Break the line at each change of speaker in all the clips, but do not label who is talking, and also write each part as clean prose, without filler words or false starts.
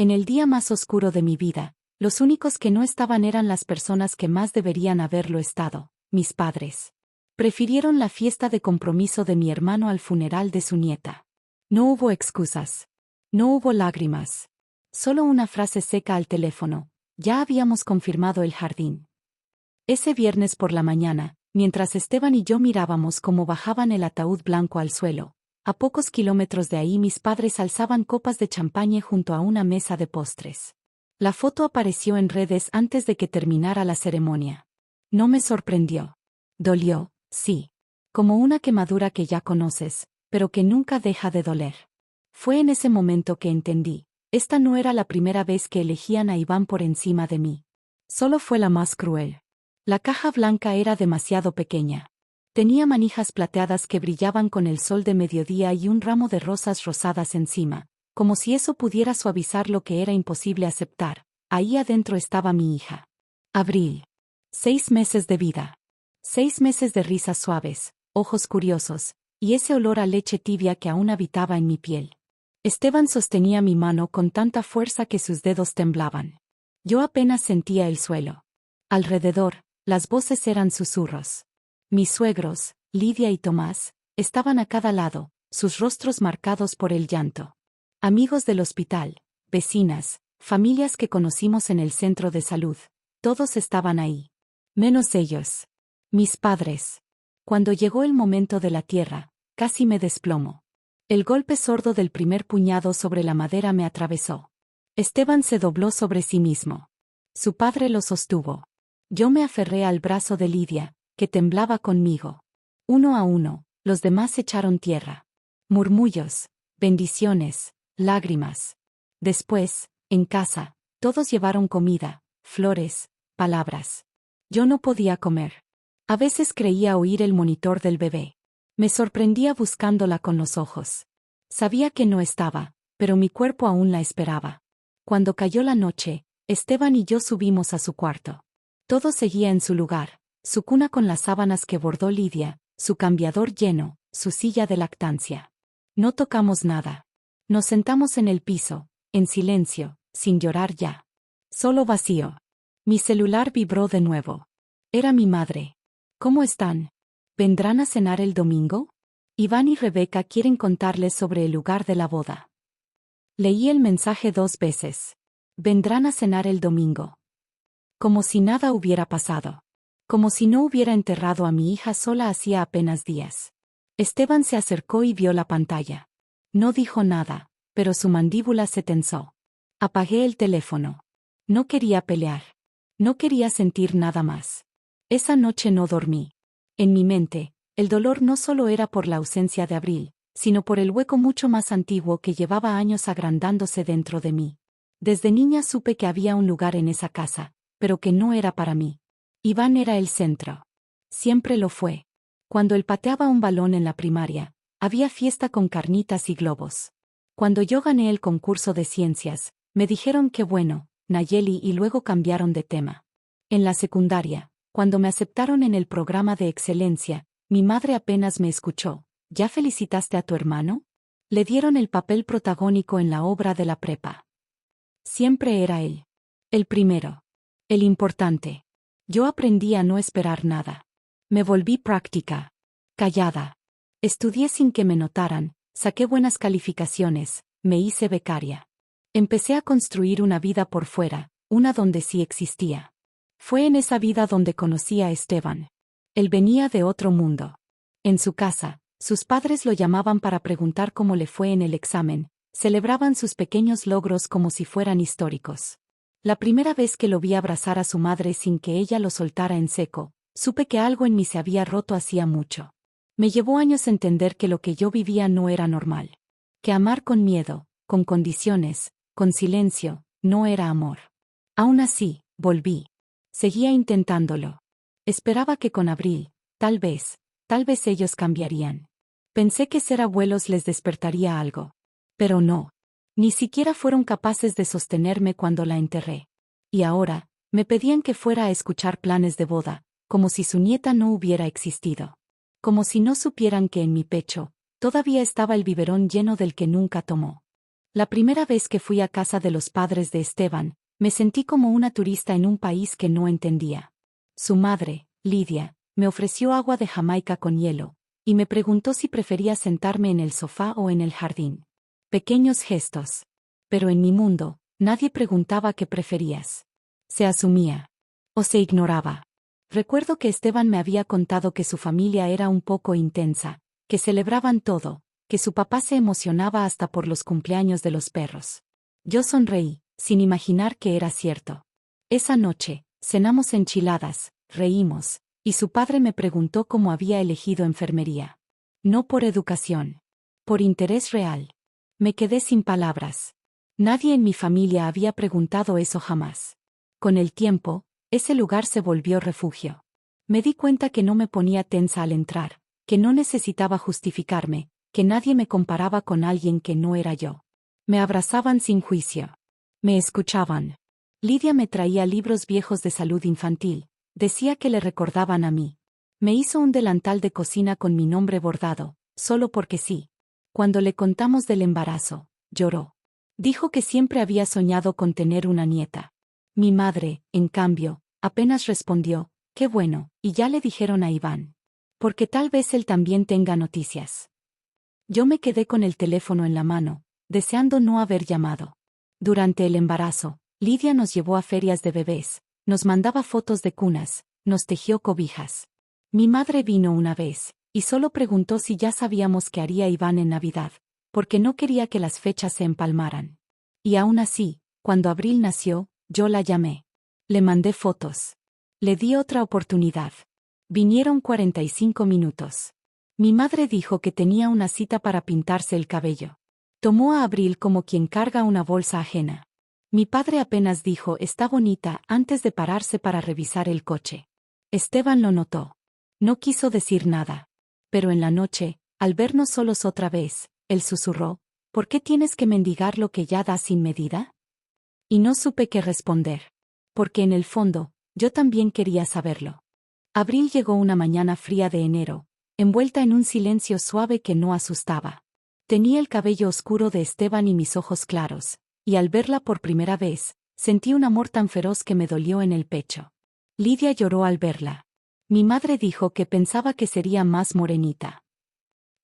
En el día más oscuro de mi vida, los únicos que no estaban eran las personas que más deberían haberlo estado, mis padres. Prefirieron la fiesta de compromiso de mi hermano al funeral de su nieta. No hubo excusas. No hubo lágrimas. Solo una frase seca al teléfono: ya habíamos confirmado el jardín. Ese viernes por la mañana, mientras Esteban y yo mirábamos cómo bajaban el ataúd blanco al suelo, a pocos kilómetros de ahí mis padres alzaban copas de champaña junto a una mesa de postres. La foto apareció en redes antes de que terminara la ceremonia. No me sorprendió. Dolió, sí. Como una quemadura que ya conoces, pero que nunca deja de doler. Fue en ese momento que entendí: esta no era la primera vez que elegían a Iván por encima de mí. Solo fue la más cruel. La caja blanca era demasiado pequeña. Tenía manijas plateadas que brillaban con el sol de mediodía y un ramo de rosas rosadas encima, como si eso pudiera suavizar lo que era imposible aceptar. Ahí adentro estaba mi hija. Abril. 6 meses de vida. 6 meses de risas suaves, ojos curiosos, y ese olor a leche tibia que aún habitaba en mi piel. Esteban sostenía mi mano con tanta fuerza que sus dedos temblaban. Yo apenas sentía el suelo. Alrededor, las voces eran susurros. Mis suegros, Lidia y Tomás, estaban a cada lado, sus rostros marcados por el llanto. Amigos del hospital, vecinas, familias que conocimos en el centro de salud, todos estaban ahí. Menos ellos. Mis padres. Cuando llegó el momento de la tierra, casi me desplomo. El golpe sordo del primer puñado sobre la madera me atravesó. Esteban se dobló sobre sí mismo. Su padre lo sostuvo. Yo me aferré al brazo de Lidia, que temblaba conmigo. Uno a uno, los demás echaron tierra. Murmullos, bendiciones, lágrimas. Después, en casa, todos llevaron comida, flores, palabras. Yo no podía comer. A veces creía oír el monitor del bebé. Me sorprendía buscándola con los ojos. Sabía que no estaba, pero mi cuerpo aún la esperaba. Cuando cayó la noche, Esteban y yo subimos a su cuarto. Todo seguía en su lugar: su cuna con las sábanas que bordó Lidia, su cambiador lleno, su silla de lactancia. No tocamos nada. Nos sentamos en el piso, en silencio, sin llorar ya. Solo vacío. Mi celular vibró de nuevo. Era mi madre. ¿Cómo están? ¿Vendrán a cenar el domingo? Iván y Rebeca quieren contarles sobre el lugar de la boda. Leí el mensaje 2 veces. Vendrán a cenar el domingo. Como si nada hubiera pasado. Como si no hubiera enterrado a mi hija sola hacía apenas días. Esteban se acercó y vio la pantalla. No dijo nada, pero su mandíbula se tensó. Apagué el teléfono. No quería pelear. No quería sentir nada más. Esa noche no dormí. En mi mente, el dolor no solo era por la ausencia de Abril, sino por el hueco mucho más antiguo que llevaba años agrandándose dentro de mí. Desde niña supe que había un lugar en esa casa, pero que no era para mí. Iván era el centro. Siempre lo fue. Cuando él pateaba un balón en la primaria, había fiesta con carnitas y globos. Cuando yo gané el concurso de ciencias, me dijeron que bueno, Nayeli, y luego cambiaron de tema. En la secundaria, cuando me aceptaron en el programa de excelencia, mi madre apenas me escuchó. ¿Ya felicitaste a tu hermano? Le dieron el papel protagónico en la obra de la prepa. Siempre era él. El primero. El importante. Yo aprendí a no esperar nada. Me volví práctica. Callada. Estudié sin que me notaran, saqué buenas calificaciones, me hice becaria. Empecé a construir una vida por fuera, una donde sí existía. Fue en esa vida donde conocí a Esteban. Él venía de otro mundo. En su casa, sus padres lo llamaban para preguntar cómo le fue en el examen, celebraban sus pequeños logros como si fueran históricos. La primera vez que lo vi abrazar a su madre sin que ella lo soltara en seco, supe que algo en mí se había roto hacía mucho. Me llevó años entender que lo que yo vivía no era normal. Que amar con miedo, con condiciones, con silencio, no era amor. Aún así, volví. Seguía intentándolo. Esperaba que con Abril, tal vez ellos cambiarían. Pensé que ser abuelos les despertaría algo. Pero no. Ni siquiera fueron capaces de sostenerme cuando la enterré. Y ahora, me pedían que fuera a escuchar planes de boda, como si su nieta no hubiera existido. Como si no supieran que en mi pecho, todavía estaba el biberón lleno del que nunca tomó. La primera vez que fui a casa de los padres de Esteban, me sentí como una turista en un país que no entendía. Su madre, Lidia, me ofreció agua de Jamaica con hielo, y me preguntó si prefería sentarme en el sofá o en el jardín. Pequeños gestos. Pero en mi mundo, nadie preguntaba qué preferías. Se asumía. O se ignoraba. Recuerdo que Esteban me había contado que su familia era un poco intensa, que celebraban todo, que su papá se emocionaba hasta por los cumpleaños de los perros. Yo sonreí, sin imaginar que era cierto. Esa noche, cenamos enchiladas, reímos, y su padre me preguntó cómo había elegido enfermería. No por educación. Por interés real. Me quedé sin palabras. Nadie en mi familia había preguntado eso jamás. Con el tiempo, ese lugar se volvió refugio. Me di cuenta que no me ponía tensa al entrar, que no necesitaba justificarme, que nadie me comparaba con alguien que no era yo. Me abrazaban sin juicio. Me escuchaban. Lidia me traía libros viejos de salud infantil, decía que le recordaban a mí. Me hizo un delantal de cocina con mi nombre bordado, solo porque sí. Cuando le contamos del embarazo, lloró. Dijo que siempre había soñado con tener una nieta. Mi madre, en cambio, apenas respondió, qué bueno, y ya le dijeron a Iván. Porque tal vez él también tenga noticias. Yo me quedé con el teléfono en la mano, deseando no haber llamado. Durante el embarazo, Lidia nos llevó a ferias de bebés, nos mandaba fotos de cunas, nos tejió cobijas. Mi madre vino una vez, y solo preguntó si ya sabíamos qué haría Iván en Navidad, porque no quería que las fechas se empalmaran. Y aún así, cuando Abril nació, yo la llamé. Le mandé fotos. Le di otra oportunidad. Vinieron 45 minutos. Mi madre dijo que tenía una cita para pintarse el cabello. Tomó a Abril como quien carga una bolsa ajena. Mi padre apenas dijo está bonita antes de pararse para revisar el coche. Esteban lo notó. No quiso decir nada. Pero en la noche, al vernos solos otra vez, él susurró, ¿por qué tienes que mendigar lo que ya das sin medida? Y no supe qué responder. Porque en el fondo, yo también quería saberlo. Abril llegó una mañana fría de enero, envuelta en un silencio suave que no asustaba. Tenía el cabello oscuro de Esteban y mis ojos claros, y al verla por primera vez, sentí un amor tan feroz que me dolió en el pecho. Lidia lloró al verla. Mi madre dijo que pensaba que sería más morenita.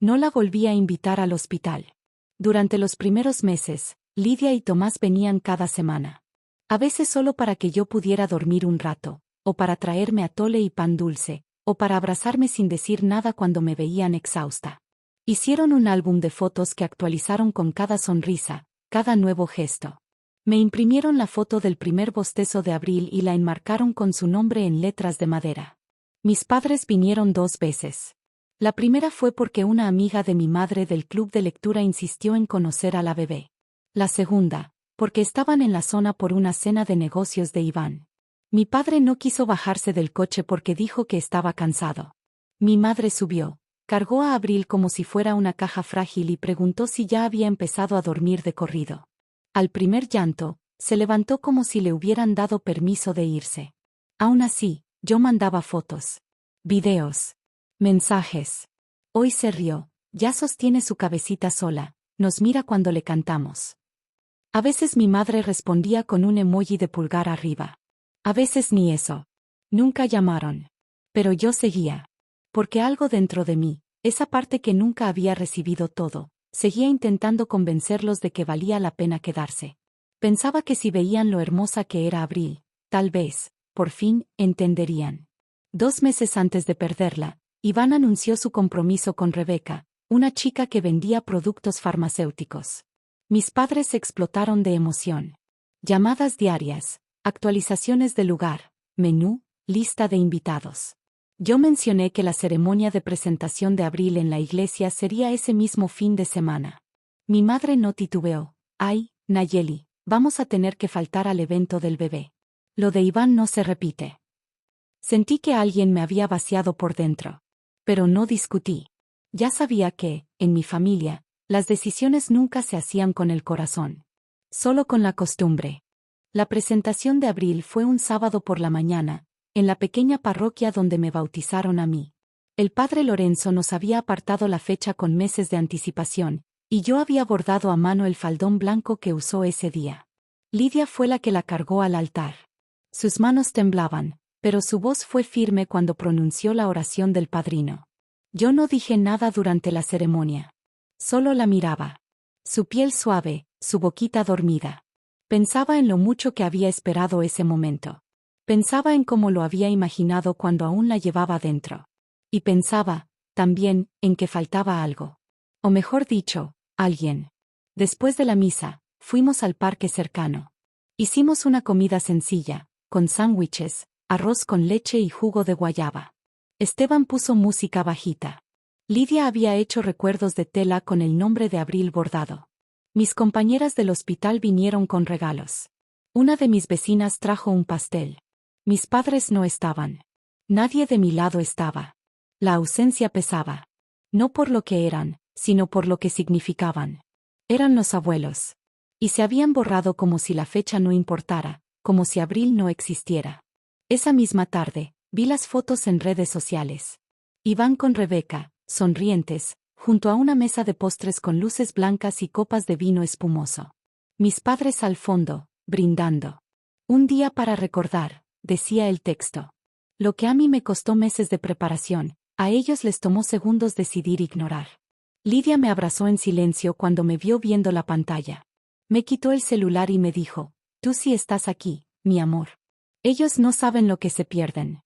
No la volví a invitar al hospital. Durante los primeros meses, Lidia y Tomás venían cada semana. A veces solo para que yo pudiera dormir un rato, o para traerme atole y pan dulce, o para abrazarme sin decir nada cuando me veían exhausta. Hicieron un álbum de fotos que actualizaron con cada sonrisa, cada nuevo gesto. Me imprimieron la foto del primer bostezo de Abril y la enmarcaron con su nombre en letras de madera. Mis padres vinieron 2 veces. La primera fue porque una amiga de mi madre del club de lectura insistió en conocer a la bebé. La segunda, porque estaban en la zona por una cena de negocios de Iván. Mi padre no quiso bajarse del coche porque dijo que estaba cansado. Mi madre subió, cargó a Abril como si fuera una caja frágil y preguntó si ya había empezado a dormir de corrido. Al primer llanto, se levantó como si le hubieran dado permiso de irse. Aún así, yo mandaba fotos, videos, mensajes. Hoy se rió, ya sostiene su cabecita sola, nos mira cuando le cantamos. A veces mi madre respondía con un emoji de pulgar arriba. A veces ni eso. Nunca llamaron. Pero yo seguía. Porque algo dentro de mí, esa parte que nunca había recibido todo, seguía intentando convencerlos de que valía la pena quedarse. Pensaba que si veían lo hermosa que era Abril, tal vez, por fin, entenderían. 2 meses antes de perderla, Iván anunció su compromiso con Rebeca, una chica que vendía productos farmacéuticos. Mis padres explotaron de emoción. Llamadas diarias, actualizaciones del lugar, menú, lista de invitados. Yo mencioné que la ceremonia de presentación de Abril en la iglesia sería ese mismo fin de semana. Mi madre no titubeó. Ay, Nayeli, vamos a tener que faltar al evento del bebé. Lo de Iván no se repite. Sentí que alguien me había vaciado por dentro. Pero no discutí. Ya sabía que, en mi familia, las decisiones nunca se hacían con el corazón. Solo con la costumbre. La presentación de Abril fue un sábado por la mañana, en la pequeña parroquia donde me bautizaron a mí. El padre Lorenzo nos había apartado la fecha con meses de anticipación, Y yo había bordado a mano el faldón blanco que usó ese día. Lidia fue la que la cargó al altar. Sus manos temblaban, pero su voz fue firme cuando pronunció la oración del padrino. Yo no dije nada durante la ceremonia. Solo la miraba. Su piel suave, su boquita dormida. Pensaba en lo mucho que había esperado ese momento. Pensaba en cómo lo había imaginado cuando aún la llevaba dentro. Y pensaba, también, en que faltaba algo. O mejor dicho, alguien. Después de la misa, fuimos al parque cercano. Hicimos una comida sencilla, con sándwiches, arroz con leche y jugo de guayaba. Esteban puso música bajita. Lidia había hecho recuerdos de tela con el nombre de Abril bordado. Mis compañeras del hospital vinieron con regalos. Una de mis vecinas trajo un pastel. Mis padres no estaban. Nadie de mi lado estaba. La ausencia pesaba. No por lo que eran, sino por lo que significaban. Eran los abuelos. Y se habían borrado como si la fecha no importara, como si Abril no existiera. Esa misma tarde, vi las fotos en redes sociales. Iván con Rebeca, sonrientes, junto a una mesa de postres con luces blancas y copas de vino espumoso. Mis padres al fondo, brindando. Un día para recordar, decía el texto. Lo que a mí me costó meses de preparación, a ellos les tomó segundos decidir ignorar. Lidia me abrazó en silencio cuando me vio viendo la pantalla. Me quitó el celular y me dijo, tú sí estás aquí, mi amor. Ellos no saben lo que se pierden.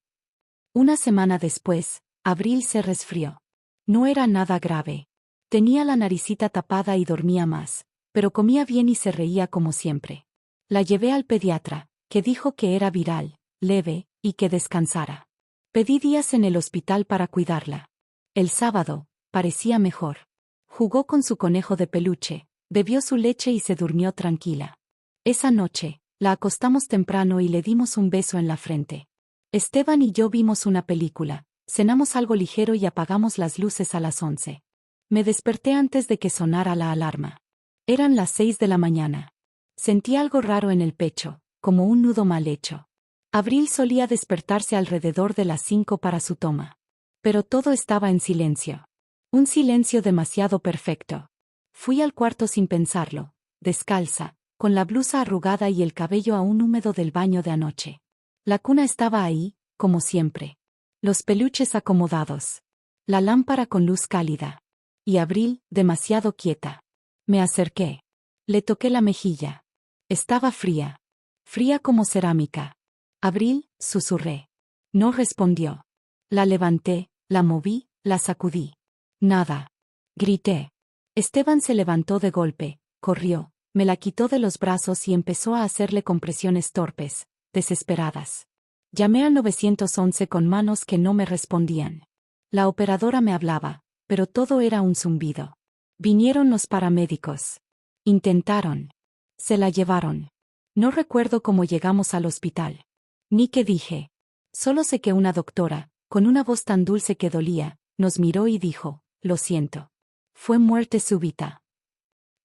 Una semana después, Abril se resfrió. No era nada grave. Tenía la naricita tapada y dormía más, pero comía bien y se reía como siempre. La llevé al pediatra, que dijo que era viral, leve, y que descansara. Pedí días en el hospital para cuidarla. El sábado, parecía mejor. Jugó con su conejo de peluche, bebió su leche y se durmió tranquila. Esa noche, la acostamos temprano y le dimos un beso en la frente. Esteban y yo vimos una película, cenamos algo ligero y apagamos las luces a las 11. Me desperté antes de que sonara la alarma. Eran las 6 de la mañana. Sentí algo raro en el pecho, como un nudo mal hecho. Abril solía despertarse alrededor de las 5 para su toma. Pero todo estaba en silencio. Un silencio demasiado perfecto. Fui al cuarto sin pensarlo, descalza, con la blusa arrugada y el cabello aún húmedo del baño de anoche. La cuna estaba ahí, como siempre. Los peluches acomodados. La lámpara con luz cálida. Y Abril, demasiado quieta. Me acerqué. Le toqué la mejilla. Estaba fría. Fría como cerámica. Abril, susurré. No respondió. La levanté, la moví, la sacudí. Nada. Grité. Esteban se levantó de golpe, corrió, me la quitó de los brazos y empezó a hacerle compresiones torpes, desesperadas. Llamé al 911 con manos que no me respondían. La operadora me hablaba, pero todo era un zumbido. Vinieron los paramédicos. Intentaron. Se la llevaron. No recuerdo cómo llegamos al hospital. Ni qué dije. Solo sé que una doctora, con una voz tan dulce que dolía, nos miró y dijo, lo siento. Fue muerte súbita.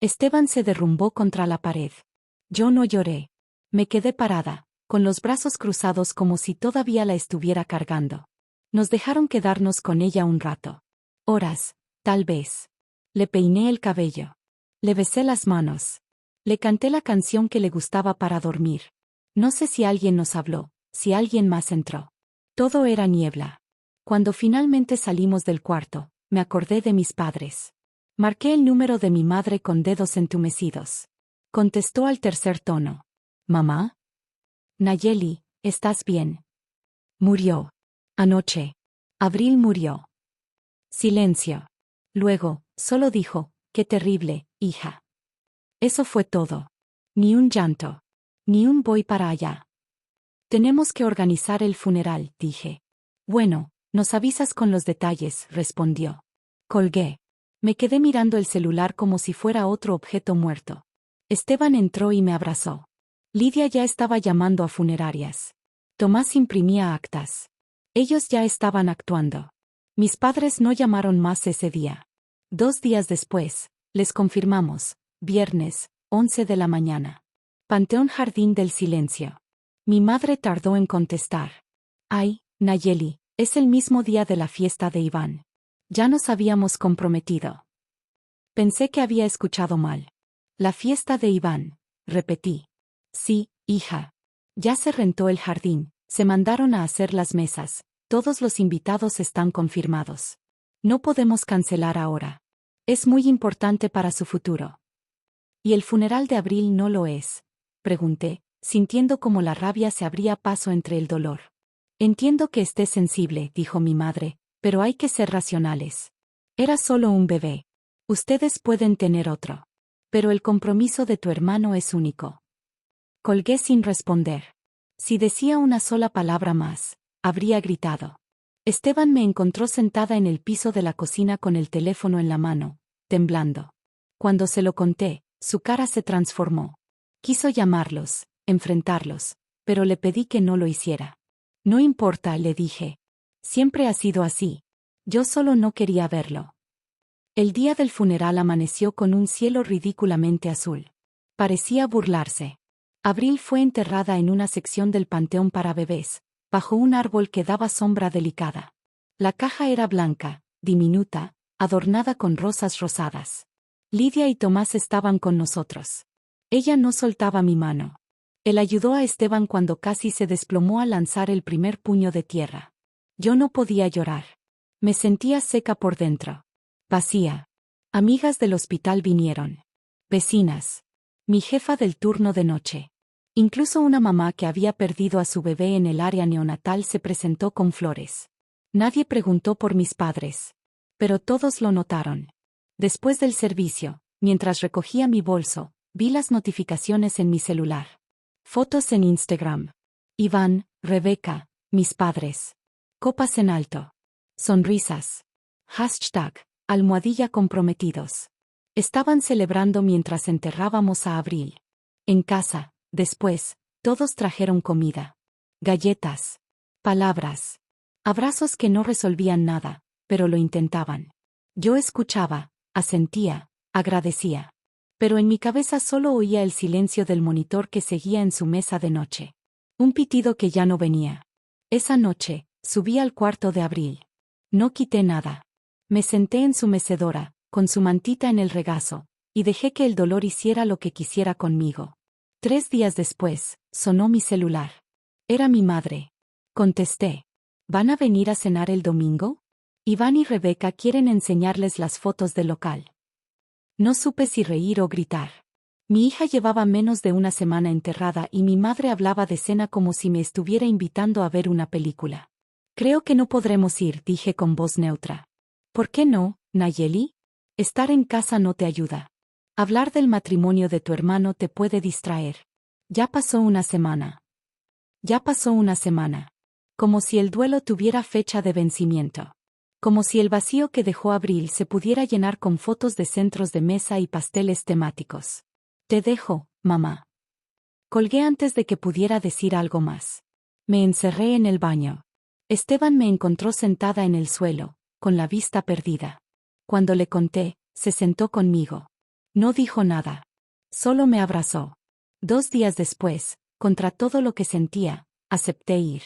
Esteban se derrumbó contra la pared. Yo no lloré. Me quedé parada, con los brazos cruzados como si todavía la estuviera cargando. Nos dejaron quedarnos con ella un rato. Horas, tal vez. Le peiné el cabello. Le besé las manos. Le canté la canción que le gustaba para dormir. No sé si alguien nos habló, si alguien más entró. Todo era niebla. Cuando finalmente salimos del cuarto, me acordé de mis padres. Marqué el número de mi madre con dedos entumecidos. Contestó al tercer tono. ¿Mamá? Nayeli, ¿estás bien? Murió. Anoche. Abril murió. Silencio. Luego, solo dijo, qué terrible, hija. Eso fue todo. Ni un llanto. Ni un voy para allá. Tenemos que organizar el funeral, dije. Bueno, nos avisas con los detalles, respondió. Colgué. Me quedé mirando el celular como si fuera otro objeto muerto. Esteban entró y me abrazó. Lidia ya estaba llamando a funerarias. Tomás imprimía actas. Ellos ya estaban actuando. Mis padres no llamaron más ese día. 2 días después, les confirmamos, viernes, 11 de la mañana. Panteón Jardín del Silencio. Mi madre tardó en contestar. Ay, Nayeli, es el mismo día de la fiesta de Iván. Ya nos habíamos comprometido. Pensé que había escuchado mal. La fiesta de Iván, repetí. Sí, hija. Ya se rentó el jardín, se mandaron a hacer las mesas, todos los invitados están confirmados. No podemos cancelar ahora. Es muy importante para su futuro. ¿Y el funeral de Abril no lo es? Pregunté, sintiendo como la rabia se abría paso entre el dolor. Entiendo que estés sensible, dijo mi madre, pero hay que ser racionales. Era solo un bebé. Ustedes pueden tener otro. Pero el compromiso de tu hermano es único. Colgué sin responder. Si decía una sola palabra más, habría gritado. Esteban me encontró sentada en el piso de la cocina con el teléfono en la mano, temblando. Cuando se lo conté, su cara se transformó. Quiso llamarlos, enfrentarlos, pero le pedí que no lo hiciera. No importa, le dije. Siempre ha sido así. Yo solo no quería verlo. El día del funeral amaneció con un cielo ridículamente azul. Parecía burlarse. Abril fue enterrada en una sección del panteón para bebés, bajo un árbol que daba sombra delicada. La caja era blanca, diminuta, adornada con rosas rosadas. Lidia y Tomás estaban con nosotros. Ella no soltaba mi mano. Él ayudó a Esteban cuando casi se desplomó al lanzar el primer puño de tierra. Yo no podía llorar. Me sentía seca por dentro. Vacía. Amigas del hospital vinieron. Vecinas. Mi jefa del turno de noche. Incluso una mamá que había perdido a su bebé en el área neonatal se presentó con flores. Nadie preguntó por mis padres. Pero todos lo notaron. Después del servicio, mientras recogía mi bolso, vi las notificaciones en mi celular. Fotos en Instagram. Iván, Rebeca, mis padres. Copas en alto. Sonrisas. #, comprometidos. Estaban celebrando mientras enterrábamos a Abril. En casa, después, todos trajeron comida. Galletas. Palabras. Abrazos que no resolvían nada, pero lo intentaban. Yo escuchaba, asentía, agradecía. Pero en mi cabeza solo oía el silencio del monitor que seguía en su mesa de noche. Un pitido que ya no venía. Esa noche, subí al cuarto de Abril. No quité nada. Me senté en su mecedora, con su mantita en el regazo, y dejé que el dolor hiciera lo que quisiera conmigo. 3 días después, sonó mi celular. Era mi madre. Contesté. ¿Van a venir a cenar el domingo? Iván y Rebeca quieren enseñarles las fotos del local. No supe si reír o gritar. Mi hija llevaba menos de una semana enterrada y mi madre hablaba de cena como si me estuviera invitando a ver una película. Creo que no podremos ir, dije con voz neutra. ¿Por qué no, Nayeli? Estar en casa no te ayuda. Hablar del matrimonio de tu hermano te puede distraer. Ya pasó una semana. Ya pasó una semana. Como si el duelo tuviera fecha de vencimiento. Como si el vacío que dejó Abril se pudiera llenar con fotos de centros de mesa y pasteles temáticos. Te dejo, mamá. Colgué antes de que pudiera decir algo más. Me encerré en el baño. Esteban me encontró sentada en el suelo, con la vista perdida. Cuando le conté, se sentó conmigo. No dijo nada. Solo me abrazó. 2 días después, contra todo lo que sentía, acepté ir.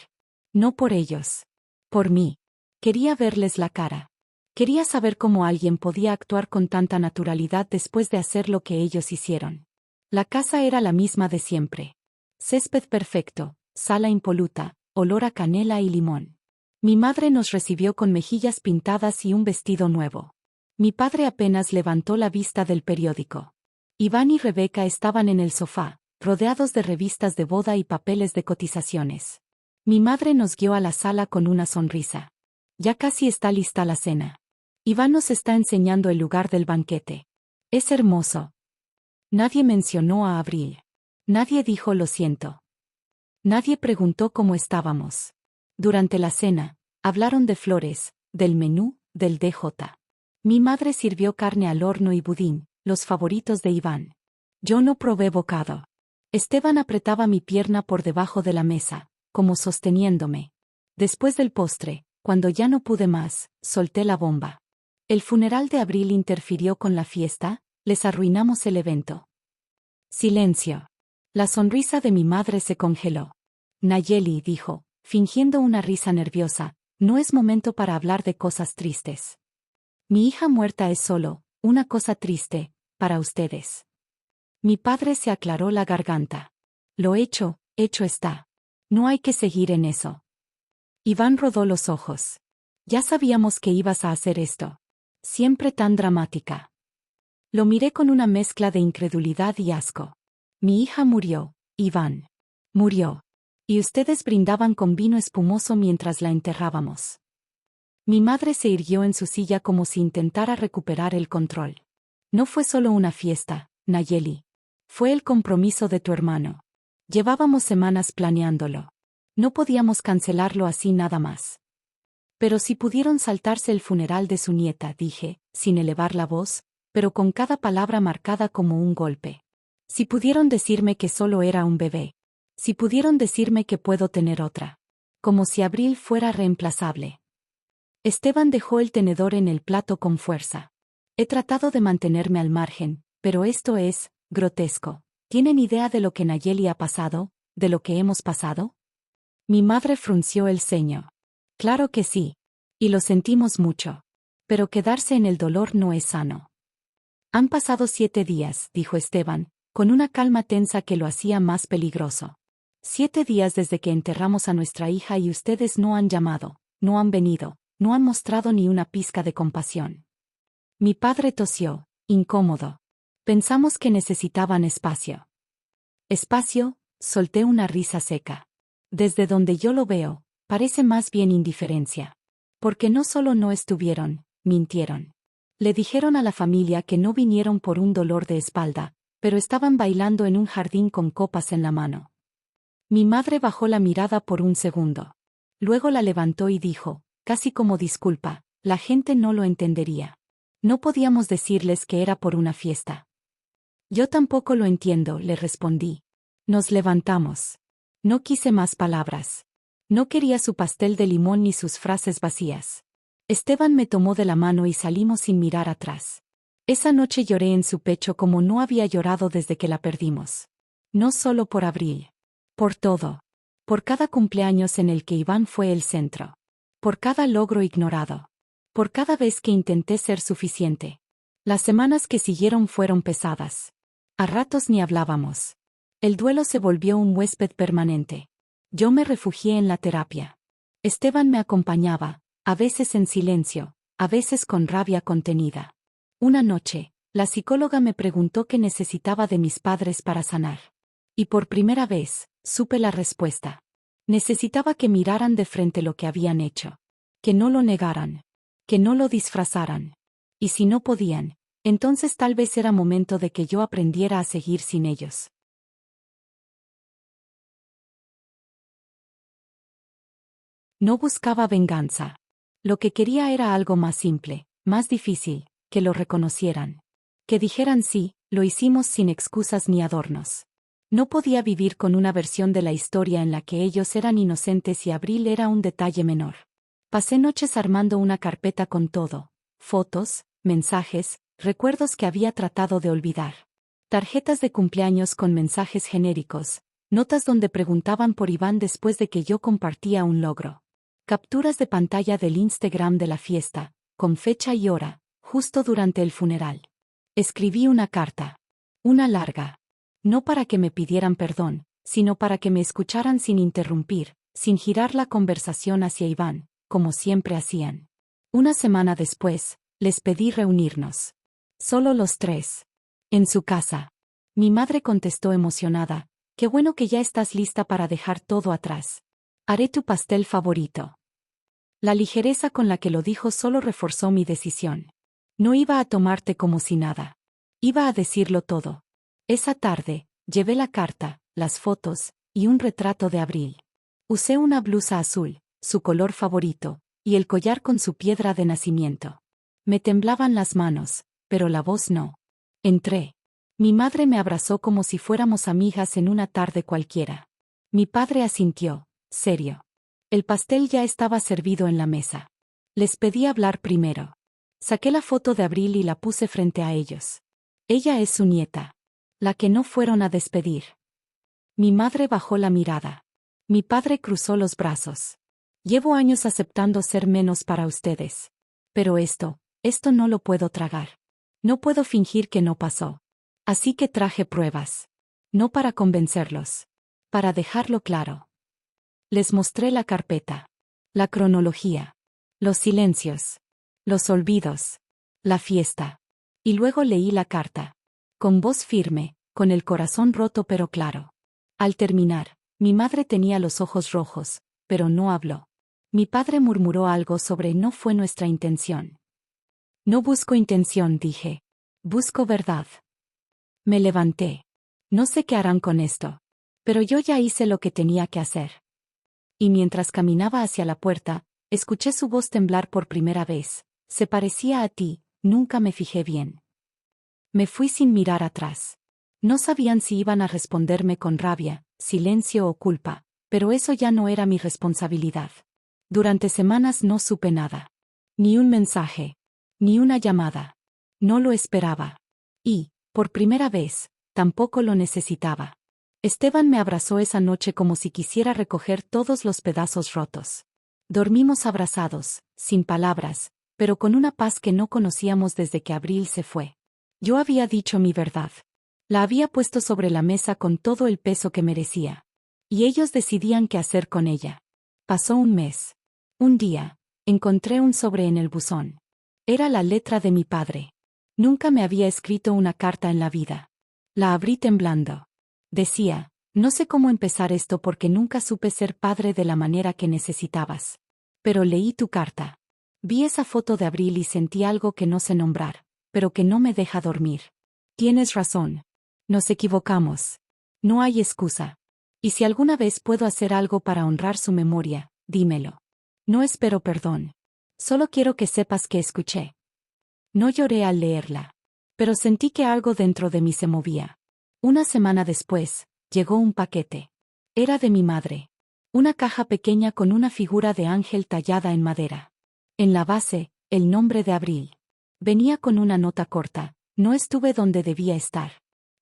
No por ellos. Por mí. Quería verles la cara. Quería saber cómo alguien podía actuar con tanta naturalidad después de hacer lo que ellos hicieron. La casa era la misma de siempre. Césped perfecto, sala impoluta, olor a canela y limón. Mi madre nos recibió con mejillas pintadas y un vestido nuevo. Mi padre apenas levantó la vista del periódico. Iván y Rebeca estaban en el sofá, rodeados de revistas de boda y papeles de cotizaciones. Mi madre nos guió a la sala con una sonrisa. Ya casi está lista la cena. Iván nos está enseñando el lugar del banquete. Es hermoso. Nadie mencionó a Abril. Nadie dijo lo siento. Nadie preguntó cómo estábamos. Durante la cena, hablaron de flores, del menú, del DJ. Mi madre sirvió carne al horno y budín, los favoritos de Iván. Yo no probé bocado. Esteban apretaba mi pierna por debajo de la mesa, como sosteniéndome. Después del postre, cuando ya no pude más, solté la bomba. El funeral de Abril interfirió con la fiesta, les arruinamos el evento. Silencio. La sonrisa de mi madre se congeló. Nayeli dijo, fingiendo una risa nerviosa, no es momento para hablar de cosas tristes. Mi hija muerta es solo Una cosa triste, para ustedes. Mi padre se aclaró la garganta. Lo hecho está. No hay que seguir en eso. Iván rodó los ojos. Ya sabíamos que ibas a hacer esto. Siempre tan dramática. Lo miré con una mezcla de incredulidad y asco. Mi hija murió, Iván. Murió. Y ustedes brindaban con vino espumoso mientras la enterrábamos. Mi madre se irguió en su silla como si intentara recuperar el control. No fue solo una fiesta, Nayeli. Fue el compromiso de tu hermano. Llevábamos semanas planeándolo. No podíamos cancelarlo así nada más. Pero si pudieron saltarse el funeral de su nieta, dije, sin elevar la voz, pero con cada palabra marcada como un golpe. Si pudieron decirme que solo era un bebé. Si pudieron decirme que puedo tener otra. Como si Abril fuera reemplazable. Esteban dejó el tenedor en el plato con fuerza. He tratado de mantenerme al margen, pero esto es grotesco. ¿Tienen idea de lo que Nayeli ha pasado, de lo que hemos pasado? Mi madre frunció el ceño. Claro que sí. Y lo sentimos mucho. Pero quedarse en el dolor no es sano. Han pasado 7 días, dijo Esteban, con una calma tensa que lo hacía más peligroso. 7 días desde que enterramos a nuestra hija y ustedes no han llamado, no han venido, no han mostrado ni una pizca de compasión. Mi padre tosió, incómodo. Pensamos que necesitaban espacio. Espacio, solté una risa seca. Desde donde yo lo veo, parece más bien indiferencia. Porque no solo no estuvieron, mintieron. Le dijeron a la familia que no vinieron por un dolor de espalda, pero estaban bailando en un jardín con copas en la mano. Mi madre bajó la mirada por un segundo. Luego la levantó y dijo, casi como disculpa, la gente no lo entendería. No podíamos decirles que era por una fiesta. Yo tampoco lo entiendo, le respondí. Nos levantamos. No quise más palabras. No quería su pastel de limón ni sus frases vacías. Esteban me tomó de la mano y salimos sin mirar atrás. Esa noche lloré en su pecho como no había llorado desde que la perdimos. No solo por Abril. Por todo. Por cada cumpleaños en el que Iván fue el centro. Por cada logro ignorado. Por cada vez que intenté ser suficiente. Las semanas que siguieron fueron pesadas. A ratos ni hablábamos. El duelo se volvió un huésped permanente. Yo me refugié en la terapia. Esteban me acompañaba, a veces en silencio, a veces con rabia contenida. Una noche, la psicóloga me preguntó qué necesitaba de mis padres para sanar. Y por primera vez, supe la respuesta. Necesitaba que miraran de frente lo que habían hecho. Que no lo negaran. Que no lo disfrazaran. Y si no podían, entonces tal vez era momento de que yo aprendiera a seguir sin ellos. No buscaba venganza. Lo que quería era algo más simple, más difícil, que lo reconocieran. Que dijeran sí, lo hicimos sin excusas ni adornos. No podía vivir con una versión de la historia en la que ellos eran inocentes y Abril era un detalle menor. Pasé noches armando una carpeta con todo, fotos, mensajes, recuerdos que había tratado de olvidar. Tarjetas de cumpleaños con mensajes genéricos, notas donde preguntaban por Iván después de que yo compartía un logro. Capturas de pantalla del Instagram de la fiesta, con fecha y hora, justo durante el funeral. Escribí una carta. Una larga. No para que me pidieran perdón, sino para que me escucharan sin interrumpir, sin girar la conversación hacia Iván, como siempre hacían. Una semana después, les pedí reunirnos. Solo los 3. En su casa. Mi madre contestó emocionada, qué bueno que ya estás lista para dejar todo atrás. Haré tu pastel favorito. La ligereza con la que lo dijo solo reforzó mi decisión. No iba a tomarte como si nada. Iba a decirlo todo. Esa tarde, llevé la carta, las fotos, y un retrato de Abril. Usé una blusa azul, su color favorito, y el collar con su piedra de nacimiento. Me temblaban las manos, pero la voz no. Entré. Mi madre me abrazó como si fuéramos amigas en una tarde cualquiera. Mi padre asintió, serio. El pastel ya estaba servido en la mesa. Les pedí hablar primero. Saqué la foto de Abril y la puse frente a ellos. Ella es su nieta. La que no fueron a despedir. Mi madre bajó la mirada. Mi padre cruzó los brazos. Llevo años aceptando ser menos para ustedes. Pero esto no lo puedo tragar. No puedo fingir que no pasó. Así que traje pruebas. No para convencerlos. Para dejarlo claro. Les mostré la carpeta. La cronología. Los silencios. Los olvidos. La fiesta. Y luego leí la carta. Con voz firme, con el corazón roto pero claro. Al terminar, mi madre tenía los ojos rojos, pero no habló. Mi padre murmuró algo sobre no fue nuestra intención. No busco intención, dije. Busco verdad. Me levanté. No sé qué harán con esto. Pero yo ya hice lo que tenía que hacer. Y mientras caminaba hacia la puerta, escuché su voz temblar por primera vez. Se parecía a ti, nunca me fijé bien. Me fui sin mirar atrás. No sabían si iban a responderme con rabia, silencio o culpa, pero eso ya no era mi responsabilidad. Durante semanas no supe nada. Ni un mensaje. Ni una llamada. No lo esperaba. Y, por primera vez, tampoco lo necesitaba. Esteban me abrazó esa noche como si quisiera recoger todos los pedazos rotos. Dormimos abrazados, sin palabras, pero con una paz que no conocíamos desde que Abril se fue. Yo había dicho mi verdad. La había puesto sobre la mesa con todo el peso que merecía. Y ellos decidían qué hacer con ella. Pasó un mes. Un día, encontré un sobre en el buzón. Era la letra de mi padre. Nunca me había escrito una carta en la vida. La abrí temblando. Decía, no sé cómo empezar esto porque nunca supe ser padre de la manera que necesitabas. Pero leí tu carta. Vi esa foto de Abril y sentí algo que no sé nombrar, pero que no me deja dormir. Tienes razón. Nos equivocamos. No hay excusa. Y si alguna vez puedo hacer algo para honrar su memoria, dímelo. No espero perdón. Solo quiero que sepas que escuché. No lloré al leerla. Pero sentí que algo dentro de mí se movía. Una semana después, llegó un paquete. Era de mi madre. Una caja pequeña con una figura de ángel tallada en madera. En la base, el nombre de Abril. Venía con una nota corta, no estuve donde debía estar.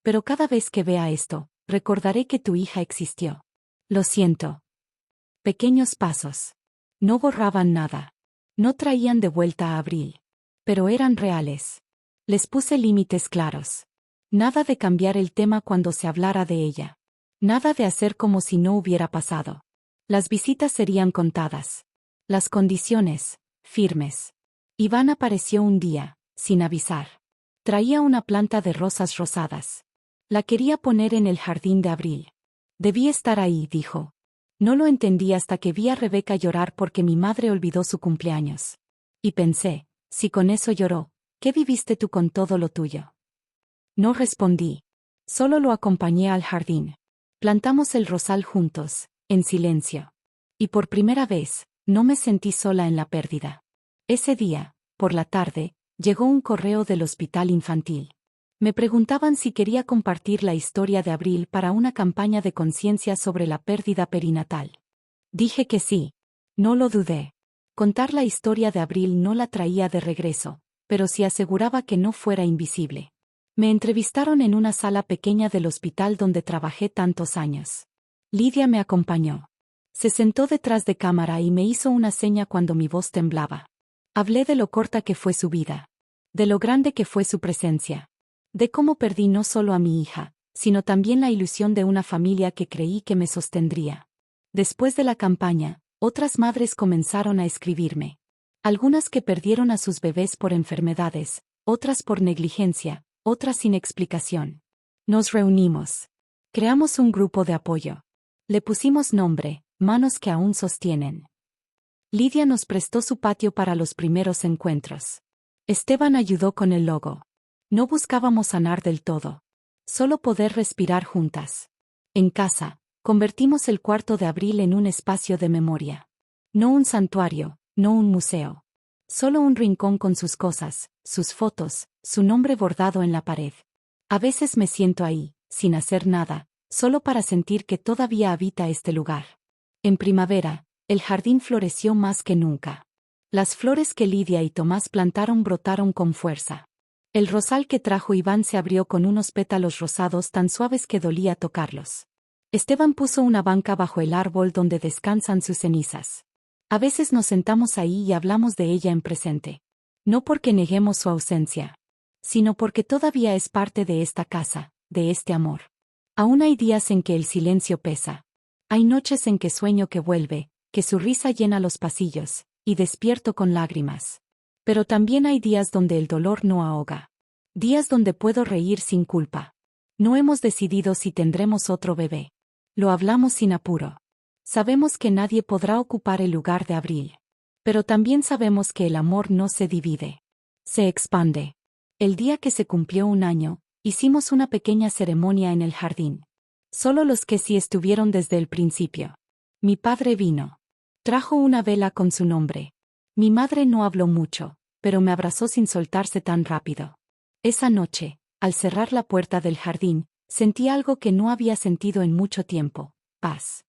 Pero cada vez que vea esto, recordaré que tu hija existió. Lo siento. Pequeños pasos. No borraban nada. No traían de vuelta a Abril. Pero eran reales. Les puse límites claros. Nada de cambiar el tema cuando se hablara de ella. Nada de hacer como si no hubiera pasado. Las visitas serían contadas. Las condiciones, firmes. Iván apareció un día, sin avisar. Traía una planta de rosas rosadas. La quería poner en el jardín de Abril. Debí estar ahí, dijo. No lo entendí hasta que vi a Rebeca llorar porque mi madre olvidó su cumpleaños. Y pensé, si con eso lloró, ¿qué viviste tú con todo lo tuyo? No respondí. Solo lo acompañé al jardín. Plantamos el rosal juntos, en silencio. Y por primera vez, no me sentí sola en la pérdida. Ese día, por la tarde, llegó un correo del hospital infantil. Me preguntaban si quería compartir la historia de Abril para una campaña de conciencia sobre la pérdida perinatal. Dije que sí. No lo dudé. Contar la historia de Abril no la traía de regreso, pero sí aseguraba que no fuera invisible. Me entrevistaron en una sala pequeña del hospital donde trabajé tantos años. Lidia me acompañó. Se sentó detrás de cámara y me hizo una seña cuando mi voz temblaba. Hablé de lo corta que fue su vida. De lo grande que fue su presencia. De cómo perdí no solo a mi hija, sino también la ilusión de una familia que creí que me sostendría. Después de la campaña, otras madres comenzaron a escribirme. Algunas que perdieron a sus bebés por enfermedades, otras por negligencia, otras sin explicación. Nos reunimos. Creamos un grupo de apoyo. Le pusimos nombre, Manos que aún sostienen. Lidia nos prestó su patio para los primeros encuentros. Esteban ayudó con el logo. No buscábamos sanar del todo. Solo poder respirar juntas. En casa, convertimos el cuarto de Abril en un espacio de memoria. No un santuario, no un museo. Solo un rincón con sus cosas, sus fotos, su nombre bordado en la pared. A veces me siento ahí, sin hacer nada, solo para sentir que todavía habita este lugar. En primavera, el jardín floreció más que nunca. Las flores que Lidia y Tomás plantaron brotaron con fuerza. El rosal que trajo Iván se abrió con unos pétalos rosados tan suaves que dolía tocarlos. Esteban puso una banca bajo el árbol donde descansan sus cenizas. A veces nos sentamos ahí y hablamos de ella en presente. No porque neguemos su ausencia. sino porque todavía es parte de esta casa, de este amor. Aún hay días en que el silencio pesa. Hay noches en que sueño que vuelve, que su risa llena los pasillos, y despierto con lágrimas. Pero también hay días donde el dolor no ahoga. Días donde puedo reír sin culpa. No hemos decidido si tendremos otro bebé. Lo hablamos sin apuro. Sabemos que nadie podrá ocupar el lugar de Abril. Pero también sabemos que el amor no se divide. Se expande. El día que se cumplió 1 año, hicimos una pequeña ceremonia en el jardín. Solo los que sí estuvieron desde el principio. Mi padre vino. Trajo una vela con su nombre. Mi madre no habló mucho, pero me abrazó sin soltarse tan rápido. Esa noche, al cerrar la puerta del jardín, sentí algo que no había sentido en mucho tiempo: paz.